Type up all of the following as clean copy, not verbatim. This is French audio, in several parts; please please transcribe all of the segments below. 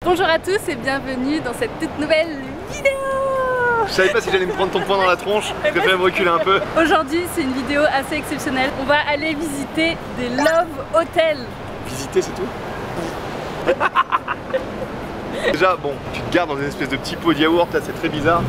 Bonjour à tous et bienvenue dans cette toute nouvelle vidéo. Je savais pas si j'allais me prendre ton poing dans la tronche, je préfère me reculer un peu. Aujourd'hui c'est une vidéo assez exceptionnelle. On va aller visiter des Love Hotels. Visiter c'est tout? Déjà bon, tu te gardes dans une espèce de petit pot de yaourt là, c'est très bizarre.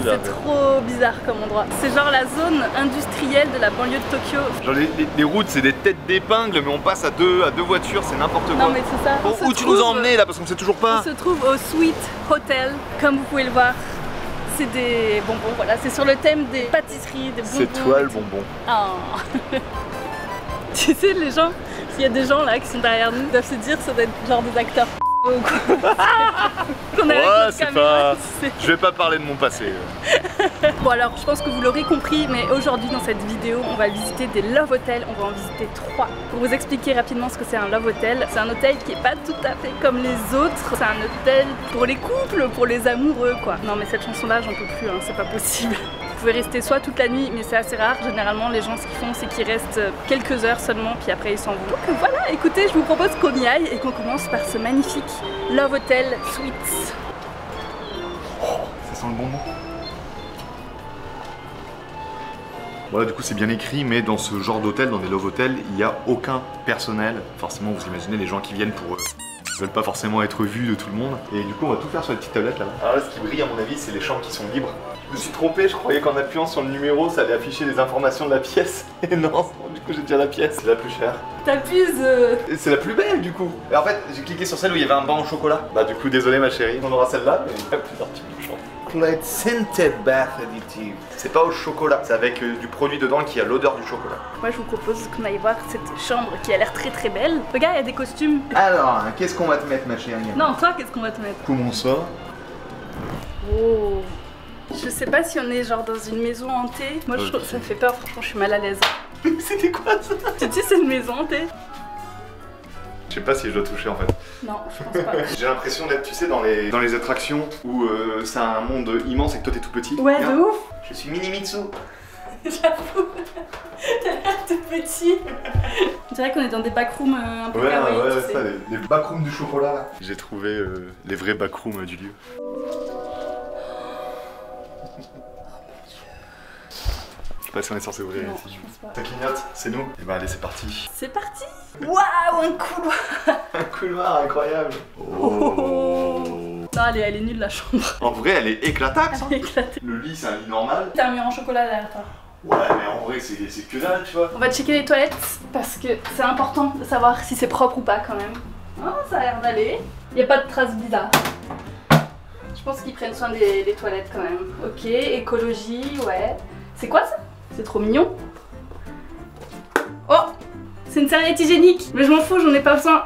C'est trop bizarre comme endroit. C'est genre la zone industrielle de la banlieue de Tokyo. Genre les routes c'est des têtes d'épingle mais on passe à deux voitures, c'est n'importe quoi. Non mais c'est ça. Bon, où tu nous as emmenés là parce qu'on sait toujours pas. On se trouve au Sweet Hotel, comme vous pouvez le voir. C'est des bonbons, voilà, c'est sur le thème des pâtisseries, des bonbons. C'est toi le bonbon. Oh. Tu sais les gens, il y a des gens là qui sont derrière nous, ils doivent se dire ça doit être genre des acteurs. Ouais, c'est pas... Je vais pas parler de mon passé. Bon alors, je pense que vous l'aurez compris, mais aujourd'hui dans cette vidéo, on va visiter des Love Hotels, on va en visiter 3. Pour vous expliquer rapidement ce que c'est un Love Hotel, c'est un hôtel qui est pas tout à fait comme les autres. C'est un hôtel pour les couples, pour les amoureux quoi. Non mais cette chanson là, j'en peux plus, hein, c'est pas possible. Vous pouvez rester soit toute la nuit, mais c'est assez rare. Généralement, les gens ce qu'ils font, c'est qu'ils restent quelques heures seulement, puis après ils s'en vont. Donc voilà, écoutez, je vous propose qu'on y aille et qu'on commence par ce magnifique Love Hotel Suites. Oh, ça sent le bonbon. Voilà, du coup c'est bien écrit, mais dans ce genre d'hôtel, dans des Love Hotels, il n'y a aucun personnel. Forcément, vous imaginez les gens qui viennent pour eux. Ils veulent pas forcément être vus de tout le monde. Et du coup, on va tout faire sur les petites tablettes là. Alors là, ce qui brille à mon avis, c'est les chambres qui sont libres. Je me suis trompé, je croyais qu'en appuyant sur le numéro, ça allait afficher les informations de la pièce. Et non, du coup j'ai déjà la pièce. C'est la plus chère. T'abuses. C'est la plus belle du coup. Et en fait, j'ai cliqué sur celle où il y avait un banc au chocolat. Bah du coup, désolé ma chérie, on aura celle-là, mais il y a plusieurs types de chambres. Chocolate Scented Bath Additive. C'est pas au chocolat, c'est avec du produit dedans qui a l'odeur du chocolat. Moi je vous propose qu'on aille voir cette chambre qui a l'air très très belle. Regarde, il y a des costumes. Alors, qu'est-ce qu'on va te mettre ma chérie? Non, toi, qu'est-ce qu'on va te mettre? Comment ça? Oh. Je sais pas si on est genre dans une maison hantée. Moi je trouve ça me fait peur, franchement je suis mal à l'aise. C'était quoi ça? Tu dis c'est une maison hantée? Je sais pas si je dois toucher en fait. Non, je pense pas. J'ai l'impression d'être, tu sais, dans les attractions où c'est un monde immense et que toi t'es tout petit. Ouais, de ouf. Je suis Mini-Mitsu. J'avoue. T'as l'air tout petit. On dirait qu'on est dans des backrooms un peu kawaii, ouais, tu sais. ça, les backrooms du chocolat là. J'ai trouvé les vrais backrooms du lieu. Je sais pas si on est censé ouvrir Non, ici. je pense pas. Ça clignote, c'est nous. Et bah allez, c'est parti. C'est parti. Waouh, un couloir. Un couloir incroyable. Oh. Non, elle est nulle la chambre. En vrai, elle est éclataxe. Elle est éclatée. Le lit, c'est un lit normal. T'as un mur en chocolat derrière toi. Ouais, mais en vrai, c'est que dalle, tu vois. On va checker les toilettes parce que c'est important de savoir si c'est propre ou pas quand même. Oh, ça a l'air d'aller. Y a pas de traces bizarres. Je pense qu'ils prennent soin des toilettes quand même. Ok, écologie, ouais. C'est quoi ça? C'est trop mignon. Oh, c'est une serviette hygiénique. Mais je m'en fous, j'en ai pas besoin.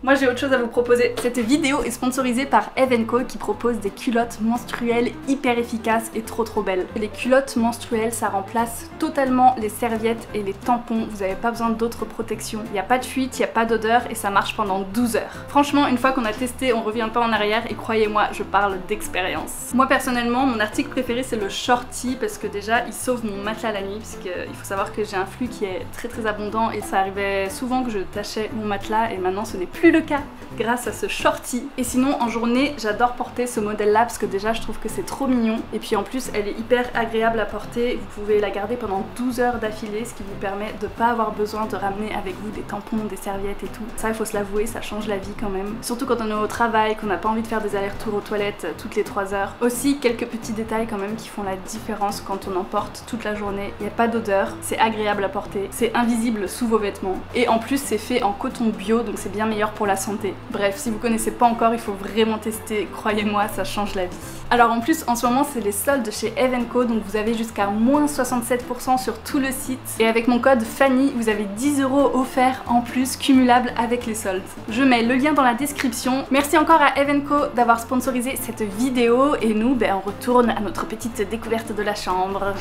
Moi j'ai autre chose à vous proposer. Cette vidéo est sponsorisée par Eve & Co qui propose des culottes menstruelles hyper efficaces et trop belles. Les culottes menstruelles ça remplace totalement les serviettes et les tampons. Vous n'avez pas besoin d'autres protections. Il n'y a pas de fuite, il n'y a pas d'odeur et ça marche pendant 12 heures. Franchement une fois qu'on a testé on revient pas en arrière et croyez-moi je parle d'expérience. Moi personnellement mon article préféré c'est le shorty parce que déjà il sauve mon matelas la nuit parce qu'il faut savoir que j'ai un flux qui est très abondant et ça arrivait souvent que je tachais mon matelas et maintenant ce n'est plus le cas grâce à ce shorty. Et sinon en journée j'adore porter ce modèle là parce que déjà je trouve que c'est trop mignon et puis en plus elle est hyper agréable à porter. Vous pouvez la garder pendant 12 heures d'affilée ce qui vous permet de pas avoir besoin de ramener avec vous des tampons, des serviettes et tout. Ça il faut se l'avouer, ça change la vie quand même. Surtout quand on est au travail, qu'on n'a pas envie de faire des allers-retours aux toilettes toutes les 3 heures. Aussi quelques petits détails quand même qui font la différence quand on en porte toute la journée. Il n'y a pas d'odeur, c'est agréable à porter, c'est invisible sous vos vêtements et en plus c'est fait en coton bio donc c'est bien meilleur pour la santé. Bref, si vous connaissez pas encore, il faut vraiment tester, croyez-moi, ça change la vie. Alors en plus, en ce moment, c'est les soldes chez Eve & Co, donc vous avez jusqu'à moins 67% sur tout le site. Et avec mon code FANNY, vous avez 10 € offerts en plus, cumulables avec les soldes. Je mets le lien dans la description. Merci encore à Eve & Co d'avoir sponsorisé cette vidéo, et nous, on retourne à notre petite découverte de la chambre.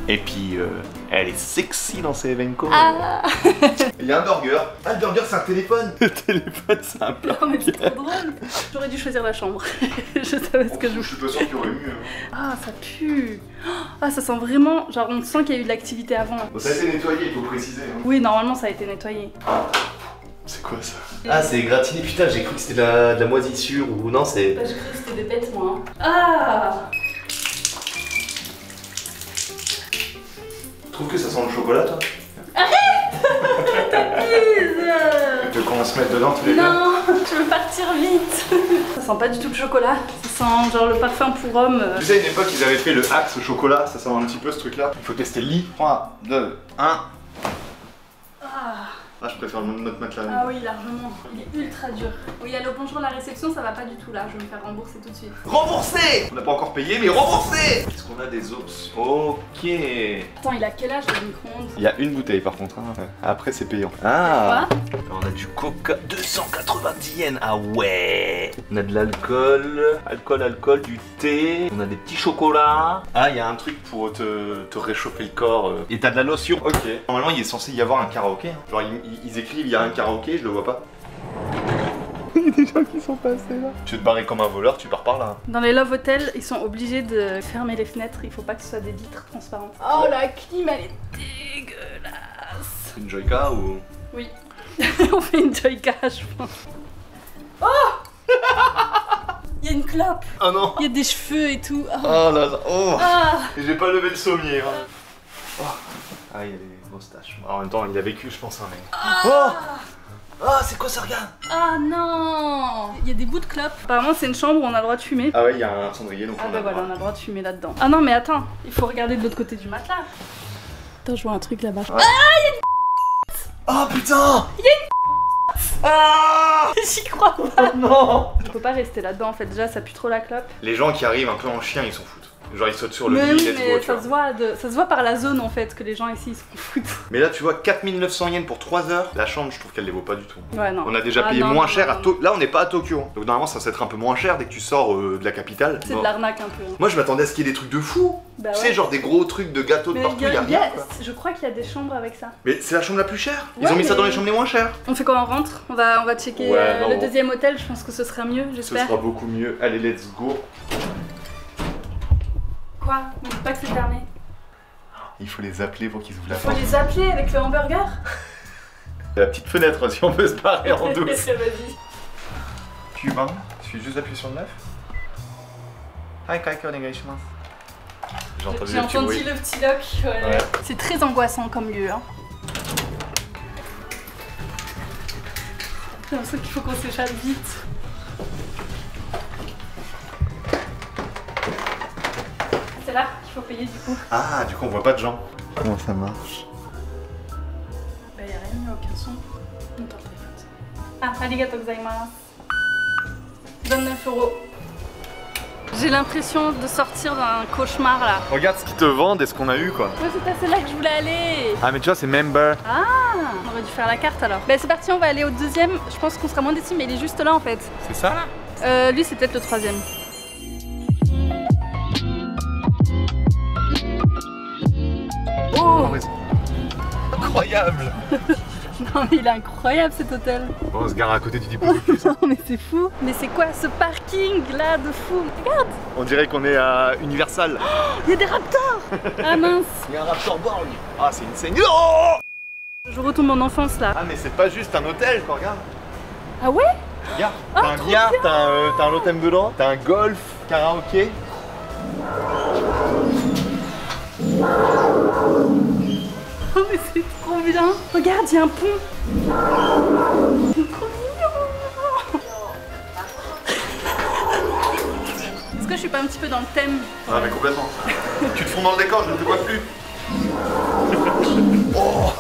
Et puis, elle est sexy dans ses Evenco. Ah. Il y a un burger. Ah, le burger, c'est un téléphone. Le téléphone, c'est un burger. Non mais c'est trop drôle. J'aurais dû choisir la chambre. Je savais ce que je... Je suis pas sûr qu'il y aurait mieux. Ah, ça pue. Ah, ça sent vraiment... Genre, on sent qu'il y a eu de l'activité avant. Bon, ça a été nettoyé, il faut préciser. Hein. Oui, normalement, ça a été nettoyé. C'est quoi ça? Ah, c'est gratiné, putain, j'ai cru que c'était de la moisissure ou non, c'est... Bah, j'ai cru que c'était des bêtes, moi. Ah. Tu trouves que ça sent le chocolat, toi? Tu veux qu'on se mette dedans tous les deux? Non, je veux partir vite. Ça sent pas du tout le chocolat. Ça sent genre le parfum pour homme. Tu sais, à une époque, ils avaient fait le Axe au chocolat, ça sent un petit peu ce truc-là. Il faut tester le lit. 3, 2, 1. Ah, je préfère notre matelas. Ah oui, largement. Il est ultra dur. Oui, allô, bonjour, la réception, ça va pas du tout là. Je vais me faire rembourser tout de suite. Remboursé! On n'a pas encore payé, mais remboursé! Est-ce qu'on a des options? Ok. Attends, il a quel âge le micro-ondes? Il y a une bouteille par contre. Hein. Après, c'est payant. Ah! Quoi? On a du coca, 290 yens, ah ouais. On a de l'alcool, alcool, du thé, on a des petits chocolats. Ah, il y a un truc pour te réchauffer le corps. Et t'as de la lotion. Ok. Normalement, il est censé y avoir un karaoké. Hein. Genre, ils écrivent, il y a un karaoké, je le vois pas. Il y a des gens qui sont passés là. Tu veux te barrer comme un voleur, tu pars par là. Dans les Love Hotels, ils sont obligés de fermer les fenêtres. Il faut pas que ce soit des vitres transparentes. Oh, la clim, elle est dégueulasse. Une Joyka ou. Oui. On fait une Joyka, je pense. Oh. Il y a une clope. Oh non. Il y a des cheveux et tout. Oh, Oh là là. Oh. ah. Et j'ai pas levé le sommier. Hein. Oh. Ah, il y a des moustaches. En même temps, il a vécu, je pense, un mec. Oh. Ah, c'est quoi ça, regarde? Ah non. Il y a des bouts de clope. Apparemment, c'est une chambre où on a le droit de fumer. Ah ouais, il y a un cendrier, donc Ah on bah a voilà, on a le droit de fumer là-dedans. Ah non, mais attends, il faut regarder de l'autre côté du matelas. Attends, je vois un truc là-bas. Ouais. Oh putain! Ah. J'y crois pas. Non. On peut pas rester là-dedans en fait, déjà ça pue trop la clope. Les gens qui arrivent un peu en chien, ils s'en foutent. Genre ils sautent sur le Mais lit, oui, let's mais go, tu ça vois. se voit par la zone en fait que les gens ici ils s'en foutent. Mais là tu vois 4900 yens pour 3 heures. La chambre je trouve qu'elle les vaut pas du tout. Ouais non. On a déjà Ah, payé non, moins non, cher non, à non. Tokyo. Là on n'est pas à Tokyo. Hein. Donc normalement ça va être un peu moins cher dès que tu sors de la capitale. C'est Bon. de l'arnaque un peu. Moi je m'attendais à ce qu'il y ait des trucs de fou. Bah Tu ouais. sais genre des gros trucs de gâteaux de Mais partout, il y a- rien, quoi. je crois qu'il y a des chambres avec ça. Mais c'est la chambre la plus chère. Ils Ouais, ont mis ça mais- dans les chambres les moins chères. On fait quoi, on rentre? On va checker Ouais, non. le deuxième hôtel, je pense que ce sera mieux, Ce j'espère. sera beaucoup mieux. Allez let's go. Quoi? Ne dis pas que c'est fermé. Il faut les appeler pour qu'ils ouvrent la Faut porte. les appeler avec le hamburger? La petite fenêtre si on peut se barrer en douce. Vas-y. Cubain, il suffit juste d'appuyer sur le 9. Hi, Kaiko, onegaishimasu. J'ai entendu J'ai le petit entendu bruit. le petit lock. Ouais. Ouais. C'est très angoissant comme lieu. Hein. J'ai l'impression qu'il faut qu'on s'échappe vite. C'est là qu'il faut payer du coup. Ah, du coup on voit pas de gens. Comment ça marche? Bah y'a rien, y'a aucun son. Attends, ah, arigatou gozaimasu. 29 €. J'ai l'impression de sortir d'un cauchemar là. Regarde ce qu'ils te vendent et ce qu'on a eu quoi. Ouais, c'est à celle-là que je voulais aller. Ah mais tu vois c'est member. Ah, on aurait dû faire la carte alors. Bah c'est parti, on va aller au deuxième. Je pense qu'on sera moins déçus, mais il est juste là en fait. C'est ça là? Lui c'est peut-être le troisième. Oh Incroyable. non mais il est incroyable cet hôtel. Bon, on se gare à côté du diplodocus. Non mais c'est fou. Mais c'est quoi ce parking là de fou? Regarde, On dirait qu'on est à Universal. il y a des raptors. Ah mince. Il y a un Raptor Borg. Ah c'est une scène. Oh Je retombe en enfance là. ah mais c'est pas juste un hôtel quoi, regarde. Ah ouais? Regarde, t'as un billard, t'as un lotem dedans, t'as un golf, karaoké. Oh mais c'est trop bien. Regarde, il y a un pont. C'est trop mignon. Est-ce que je suis pas un petit peu dans le thème? Ah mais complètement. Tu te fonds dans le décor, je ne te vois plus. Oh.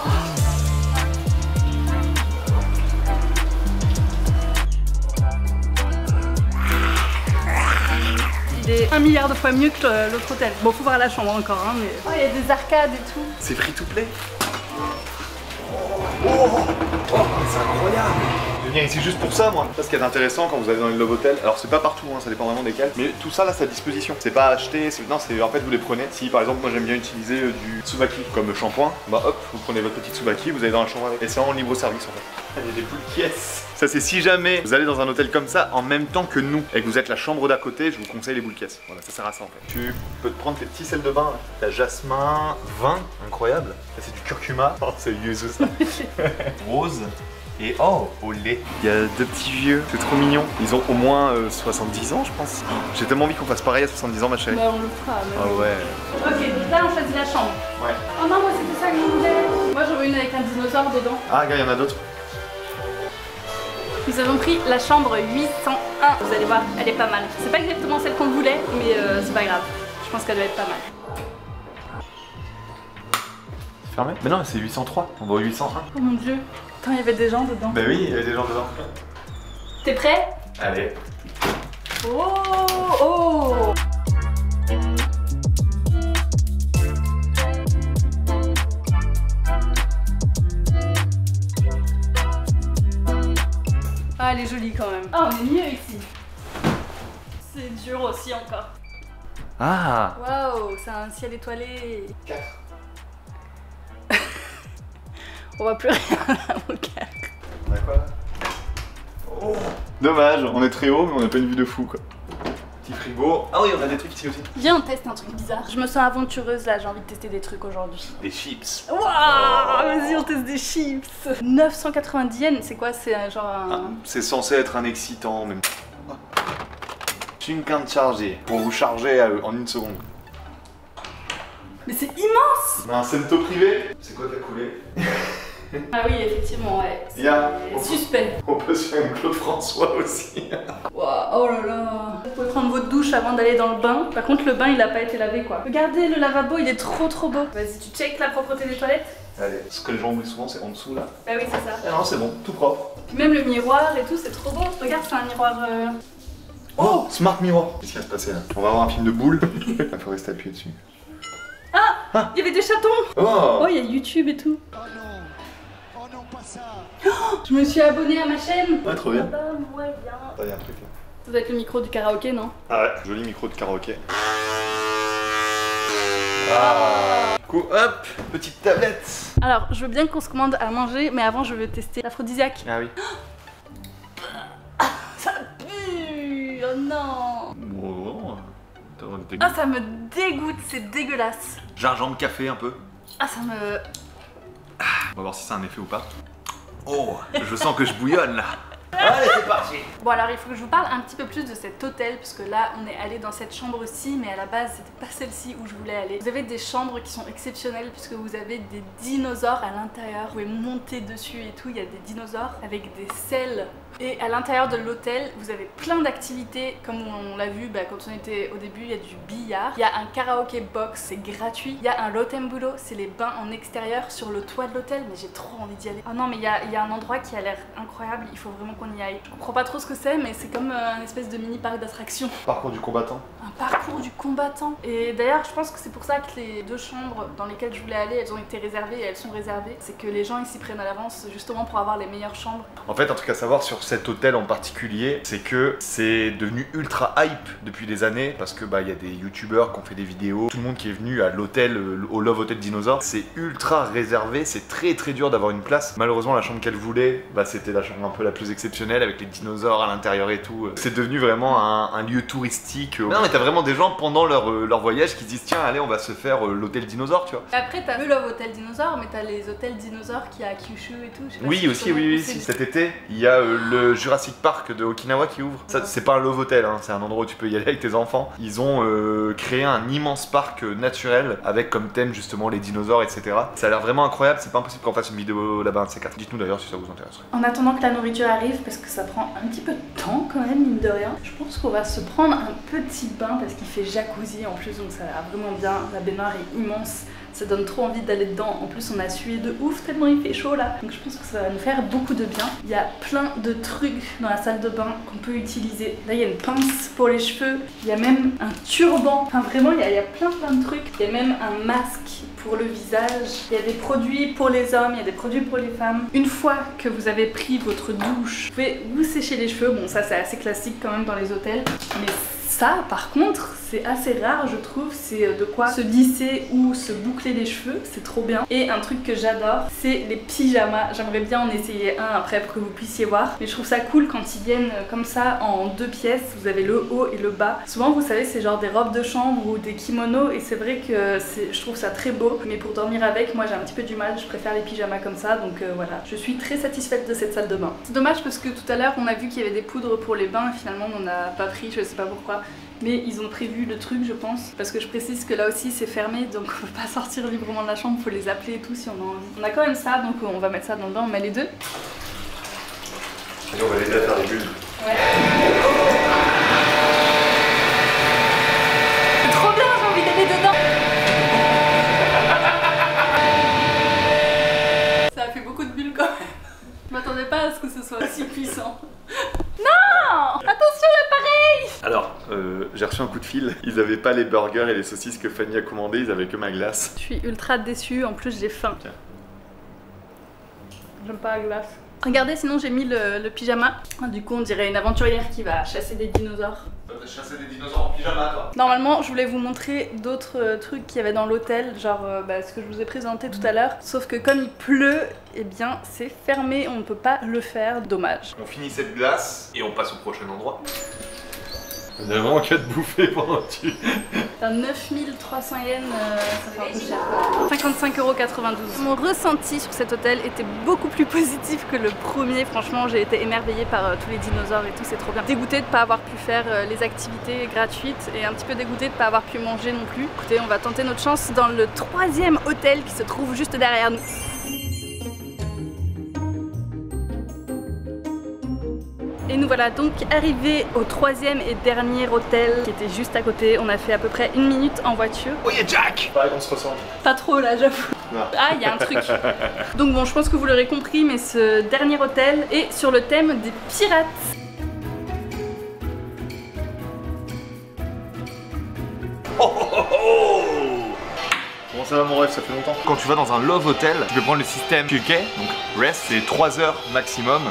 Il est 1 milliard de fois mieux que l'autre hôtel. Bon, faut voir la chambre encore, hein, mais... Oh, il y a des arcades et tout. C'est free to play. Oh, c'est incroyable. venir ici juste pour ça, moi. Ça, ce qui est intéressant quand vous allez dans les Love Hotels, alors c'est pas partout, hein, ça dépend vraiment desquels, mais tout ça là, c'est à disposition. C'est pas acheté, non, c'est en fait vous les prenez. Si par exemple, moi j'aime bien utiliser du Tsubaki comme shampoing, bah hop, vous prenez votre petit Tsubaki, vous allez dans la chambre avec. Et c'est en libre service en fait. Il y a des poules qui Ça c'est si jamais vous allez dans un hôtel comme ça en même temps que nous et que vous êtes la chambre d'à côté, je vous conseille les boules caisses. Voilà, ça sert à ça en fait. Tu peux te prendre tes petits sels de bain. T'as jasmin, vin, incroyable. Ça c'est du curcuma. Oh c'est yuzu ça. Rose. Et oh, au lait. Il y a deux petits vieux, c'est trop mignon. Ils ont au moins 70 ans je pense. J'ai tellement envie qu'on fasse pareil à 70 ans ma chérie. Bah on le fera. Mais Ah ouais. Ok, donc là on choisit la chambre. Ouais. Oh non, moi c'était ça que je voulais. Moi j'en veux une avec un dinosaure dedans. Ah gars, il y en a d'autres. Nous avons pris la chambre 801. Vous allez voir, elle est pas mal. C'est pas exactement celle qu'on voulait, mais c'est pas grave. Je pense qu'elle doit être pas mal. Fermé? Mais non, c'est 803. On va au 801. Oh mon dieu. Attends, il y avait des gens dedans. Bah oui, il y avait des gens dedans. T'es prêt? Allez. Oh oh. Ah, elle est jolie quand même. Ah, on est mieux ici. C'est dur aussi encore. Ah. Waouh, c'est un ciel étoilé. 4. On voit plus rien là, mon gars. On a quoi là? Oh. Dommage, on est très haut mais on n'a pas une vue de fou quoi. Petit frigo. Ah oui, on a des trucs ici aussi. Viens, on teste un truc bizarre. Je me sens aventureuse là, j'ai envie de tester des trucs aujourd'hui. Des chips. Waouh, vas-y, on teste des chips. 990 yens, c'est quoi? C'est genre un... Ah, c'est censé être un excitant même. Shinkan chargé. Pour vous charger en une seconde. Mais c'est immense. On a un cento privé. C'est quoi ta coulée? Ah oui, effectivement, ouais. Yeah. Suspect. On peut se faire une Claude François aussi. Waouh, oh là là. Vous pouvez prendre votre douche avant d'aller dans le bain. Par contre, le bain, il a pas été lavé quoi. Regardez, le lavabo, il est trop beau. Vas-y, tu checkes la propreté des toilettes? Allez, ce que les gens oublient souvent, c'est en dessous là. Bah oui, c'est ça. Ah non, c'est bon, tout propre. Puis même le miroir et tout, c'est trop beau. Regarde, c'est un miroir... Oh, smart miroir. Qu'est-ce qui va se passer là? On va avoir un film de boules. Il faut rester appuyé dessus. Ah, il y avait des chatons. Oh, Oh, il y a YouTube et tout. Oh non! Oh non, pas ça! Oh, je me suis abonnée à ma chaîne. Ouais, trop bien. Ah bah, moyen. Attends, il y a un truc là. Ça doit être le micro du karaoké, non? Ah ouais, joli micro de karaoké. Ah. Du coup, hop, petite tablette. Alors, je veux bien qu'on se commande à manger, mais avant, je veux tester l'aphrodisiaque. Ah oui. Ça pue. Oh non. Bon, Ah, ça me dégoûte, c'est dégueulasse. gingembre café un peu. Ah, ça me... On va voir si ça a un effet ou pas. Oh, je sens que je bouillonne là. Allez, c'est parti. Bon, alors il faut que je vous parle un petit peu plus de cet hôtel, puisque là on est allé dans cette chambre-ci, mais à la base c'était pas celle-ci où je voulais aller. Vous avez des chambres qui sont exceptionnelles, puisque vous avez des dinosaures à l'intérieur. Vous pouvez monter dessus et tout, il y a des dinosaures avec des selles. Et à l'intérieur de l'hôtel, vous avez plein d'activités, comme on l'a vu quand on était au début, il y a du billard, il y a un karaoké box, c'est gratuit, il y a un lotembulo, c'est les bains en extérieur sur le toit de l'hôtel, mais j'ai trop envie d'y aller. Oh non, mais il y a un endroit qui a l'air incroyable, il faut vraiment qu'on y aille. Je comprends pas trop ce que c'est, mais c'est comme un espèce de mini parc d'attractions. Parcours du combattant. Un parcours du combattant. Et d'ailleurs, je pense que c'est pour ça que les deux chambres dans lesquelles je voulais aller, elles ont été réservées et elles sont réservées. C'est que les gens ils s'y prennent à l'avance justement pour avoir les meilleures chambres. En fait, un truc à savoir sur cet hôtel en particulier, c'est que c'est devenu ultra hype depuis des années parce que il y a des youtubeurs qui ont fait des vidéos. Tout le monde qui est venu à l'hôtel, au Love Hotel Dinosaure, c'est ultra réservé, c'est très dur d'avoir une place. Malheureusement, la chambre qu'elle voulait, c'était la chambre un peu la plus exceptionnelle avec les dinosaures à l'intérieur et tout. C'est devenu vraiment un lieu touristique. Non, mais t'as vraiment des gens pendant leur voyage qui se disent tiens, allez, on va se faire l'hôtel dinosaure, tu vois. Après, t'as vu Love Hotel Dinosaure, mais t'as les hôtels dinosaures qu'il y a à Kyushu et tout. Oui, aussi, oui. Cet été, il y a le Jurassic Park de Okinawa qui ouvre. Ça, c'est pas un Love Hotel, hein, c'est un endroit où tu peux y aller avec tes enfants. Ils ont créé un immense parc naturel avec comme thème justement les dinosaures, etc. Ça a l'air vraiment incroyable. C'est pas impossible qu'on fasse une vidéo là-bas, un de ces quatre. Dites-nous d'ailleurs si ça vous intéresserait. En attendant que la nourriture arrive, parce que ça prend un petit peu de temps quand même, mine de rien, je pense qu'on va se prendre un petit bain parce qu'il fait jacuzzi en plus, donc ça a l'air vraiment bien. La baignoire est immense. Ça donne trop envie d'aller dedans. En plus, on a sué de ouf tellement il fait chaud là. Donc je pense que ça va nous faire beaucoup de bien. Il y a plein de trucs dans la salle de bain qu'on peut utiliser. Là, il y a une pince pour les cheveux. Il y a même un turban. Enfin, vraiment, il y a plein de trucs. Il y a même un masque pour le visage, il y a des produits pour les hommes, il y a des produits pour les femmes. Une fois que vous avez pris votre douche, vous pouvez vous sécher les cheveux. Bon, ça c'est assez classique quand même dans les hôtels, mais ça par contre c'est assez rare je trouve, c'est de quoi se lisser ou se boucler les cheveux, c'est trop bien. Et un truc que j'adore, c'est les pyjamas. J'aimerais bien en essayer un après pour que vous puissiez voir, mais je trouve ça cool quand ils viennent comme ça en 2 pièces, vous avez le haut et le bas. Souvent vous savez c'est genre des robes de chambre ou des kimonos et c'est vrai que je trouve ça très beau, mais pour dormir avec, moi j'ai un petit peu du mal, je préfère les pyjamas comme ça, donc voilà. Je suis très satisfaite de cette salle de bain. C'est dommage parce que tout à l'heure on a vu qu'il y avait des poudres pour les bains et finalement on n'en a pas pris, je sais pas pourquoi. Mais ils ont prévu le truc je pense, parce que je précise que là aussi c'est fermé, donc on peut pas sortir librement de la chambre, faut les appeler et tout si on a envie. On a quand même ça, donc on va mettre ça dans le bain, on met les deux. Et on va l'aider à faire des bulles. Ouais. C'est trop bien, j'ai envie d'aller dedans. Ça a fait beaucoup de bulles quand même. Je m'attendais pas à ce que ce soit aussi puissant. Non! Attention l'appareil! Alors, j'ai reçu un coup de fil. Ils avaient pas les burgers et les saucisses que Fanny a commandé, ils avaient que ma glace. Je suis ultra déçue, en plus j'ai faim. Tiens. J'aime pas la glace. Regardez, sinon j'ai mis le pyjama. Du coup on dirait une aventurière qui va chasser des dinosaures. T'as chassé des dinosaures en pyjama toi? Normalement je voulais vous montrer d'autres trucs qu'il y avait dans l'hôtel, genre ce que je vous ai présenté tout à l'heure. Sauf que comme il pleut, eh bien c'est fermé, on ne peut pas le faire, dommage. On finit cette glace et on passe au prochain endroit. On a vraiment qu'à te bouffer pendant que tu... T'as 9300 yens, ça fait un peu cher. 55,92 €. Mon ressenti sur cet hôtel était beaucoup plus positif que le premier. Franchement, j'ai été émerveillée par tous les dinosaures et tout, c'est trop bien. Dégoûtée de ne pas avoir pu faire les activités gratuites et un petit peu dégoûtée de ne pas avoir pu manger non plus. Écoutez, on va tenter notre chance dans le 3e hôtel qui se trouve juste derrière nous. Et nous voilà donc arrivés au 3e et dernier hôtel qui était juste à côté. On a fait à peu près 1 minute en voiture. Oh y'a Jack! Pareil qu'on se ressemble. Pas trop là, j'avoue. Ah, il y a un truc. Donc bon, je pense que vous l'aurez compris, mais ce dernier hôtel est sur le thème des pirates. Oh oh oh oh! Comment ça va mon rêve, ça fait longtemps. Quand tu vas dans un love hotel, tu peux prendre le système QK, donc rest c'est 3 heures maximum.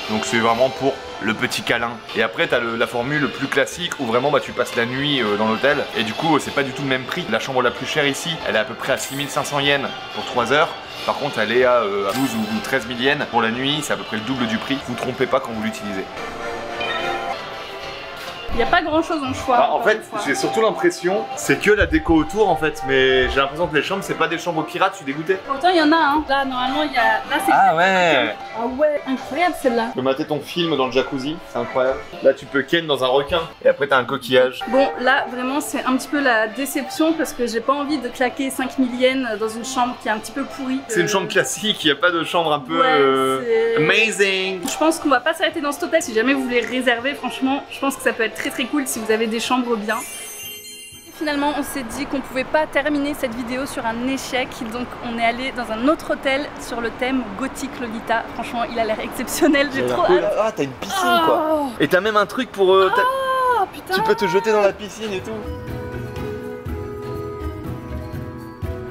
Donc c'est vraiment pour le petit câlin. Et après t'as la formule plus classique où vraiment tu passes la nuit dans l'hôtel. Et du coup c'est pas du tout le même prix. La chambre la plus chère ici, elle est à peu près à 6500 yens pour 3 heures. Par contre elle est à 12 ou 13 000 yens pour la nuit, c'est à peu près le double du prix. Vous trompez pas quand vous l'utilisez. Il n'y a pas grand chose en choix. En fait, j'ai surtout l'impression, c'est que la déco autour en fait, mais j'ai l'impression que les chambres, c'est pas des chambres pirates, je suis dégoûté. Pourtant, il y en a, hein. Là, normalement, il y a. Là, c'est. Ah ouais! Ah ouais, incroyable celle-là. Tu peux mater ton film dans le jacuzzi, c'est incroyable. Là, tu peux ken dans un requin, et après, t'as un coquillage. Bon, là, vraiment, c'est un petit peu la déception parce que j'ai pas envie de claquer 5000 yens dans une chambre qui est un petit peu pourrie. C'est une chambre classique, il n'y a pas de chambre un peu amazing. Je pense qu'on va pas s'arrêter dans cet hôtel. Si jamais vous voulez réserver, franchement, je pense que ça peut être très très cool si vous avez des chambres bien. Et finalement, on s'est dit qu'on pouvait pas terminer cette vidéo sur un échec, donc on est allé dans un autre hôtel sur le thème gothique Lolita. Franchement, il a l'air exceptionnel, j'ai trop hâte. Ah, t'as une piscine quoi. Et t'as même un truc pour... Putain. Tu peux te jeter dans la piscine et tout.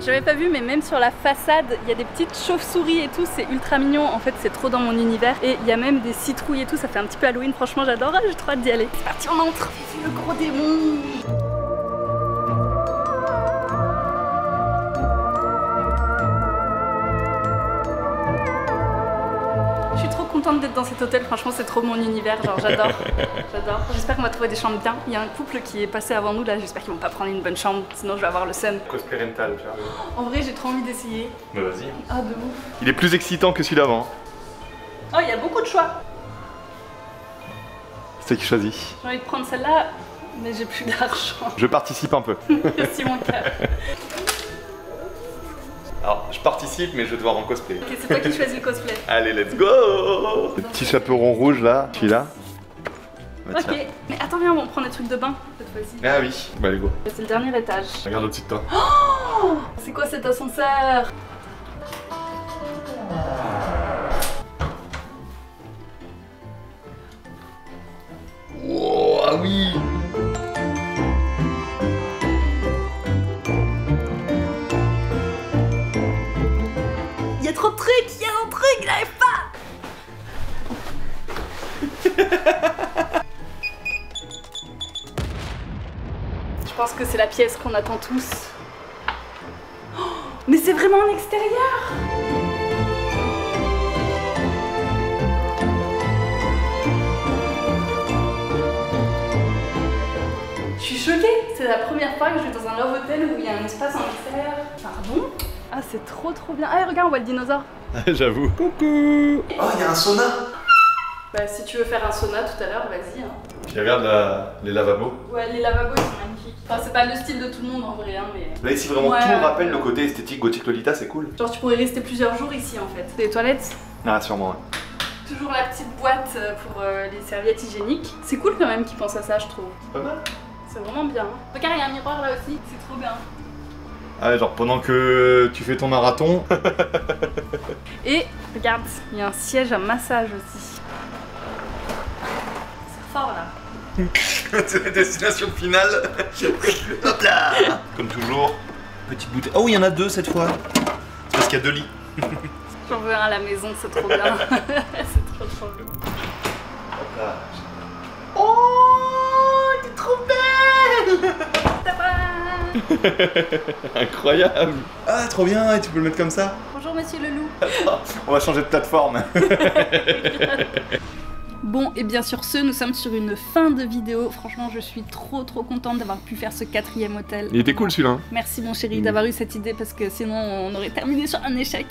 J'avais pas vu, mais même sur la façade, il y a des petites chauves-souris et tout, c'est ultra mignon. En fait, c'est trop dans mon univers. Et il y a même des citrouilles et tout, ça fait un petit peu Halloween. Franchement, j'adore, j'ai trop hâte d'y aller. C'est parti, on entre. Le gros démon. Je suis trop contente d'être dans cet hôtel, franchement c'est trop mon univers, genre j'adore, j'adore. J'espère qu'on va trouver des chambres bien. Il y a un couple qui est passé avant nous là, j'espère qu'ils vont pas prendre une bonne chambre, sinon je vais avoir le seum. Cosplay rental, tu vois. En vrai j'ai trop envie d'essayer. Mais vas-y. Ah de ouf. Il est plus excitant que celui d'avant. Oh il y a beaucoup de choix. C'est toi qui choisis. J'ai envie de prendre celle-là, mais j'ai plus d'argent. Je participe un peu. C'est mon cœur. Alors, je participe, mais je vais devoir en cosplay. Ok, c'est toi qui choisis le cosplay. Allez, let's go! Le petit chaperon rouge là, celui-là. Bah, ok, mais attends, viens, on prend des trucs de bain cette fois-ci. Ah oui, bah allez go. C'est le dernier étage. Regarde au-dessus de toi. Oh, c'est quoi cet ascenseur? Oh, ah oui! Je pense que c'est la pièce qu'on attend tous. Oh, mais c'est vraiment en extérieur! Je suis choquée! C'est la première fois que je vais dans un love hotel où il y a un espace en extérieur. Pardon? Ah, c'est trop bien. Ah, regarde, on voit le dinosaure. J'avoue. Coucou. Oh, il y a un sauna. Bah, si tu veux faire un sauna tout à l'heure, vas-y. Hein. Puis regarde les lavabos. Ouais, les lavabos ils sont magnifiques. Enfin, c'est pas le style de tout le monde en vrai, hein, mais. Là, ici, vraiment, Ouais. tout rappelle le côté esthétique gothique Lolita, c'est cool. Genre, tu pourrais rester plusieurs jours ici en fait. Les toilettes, Ah, sûrement, ouais. toujours la petite boîte pour les serviettes hygiéniques. C'est cool quand même qu'ils pensent à ça, je trouve. Pas mal. C'est vraiment bien. Regarde, il y a un miroir là aussi, c'est trop bien. Ah, genre pendant que tu fais ton marathon. Et regarde, il y a un siège à massage aussi. C'est fort là. C'est la destination finale. Hop là. Comme toujours, petite bouteille. Oh, il y en a deux cette fois. C'est parce qu'il y a deux lits. J'en veux un à la maison, c'est trop bien. C'est trop bien. Hop là. Oh, t'es trop belle. Incroyable. Ah, trop bien, et tu peux le mettre comme ça. Bonjour monsieur le loup. Attends, on va changer de plateforme. Bon, et bien sur ce, nous sommes sur une fin de vidéo. Franchement, je suis trop contente d'avoir pu faire ce 4e hôtel. Il était cool celui-là. Merci mon chéri d'avoir eu cette idée parce que sinon on aurait terminé sur un échec.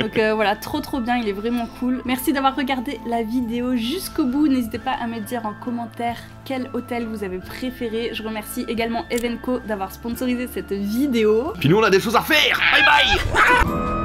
Donc voilà, trop bien, il est vraiment cool. Merci d'avoir regardé la vidéo jusqu'au bout. N'hésitez pas à me dire en commentaire quel hôtel vous avez préféré. Je remercie également Evenco d'avoir sponsorisé cette vidéo. Puis nous on a des choses à faire. Bye bye.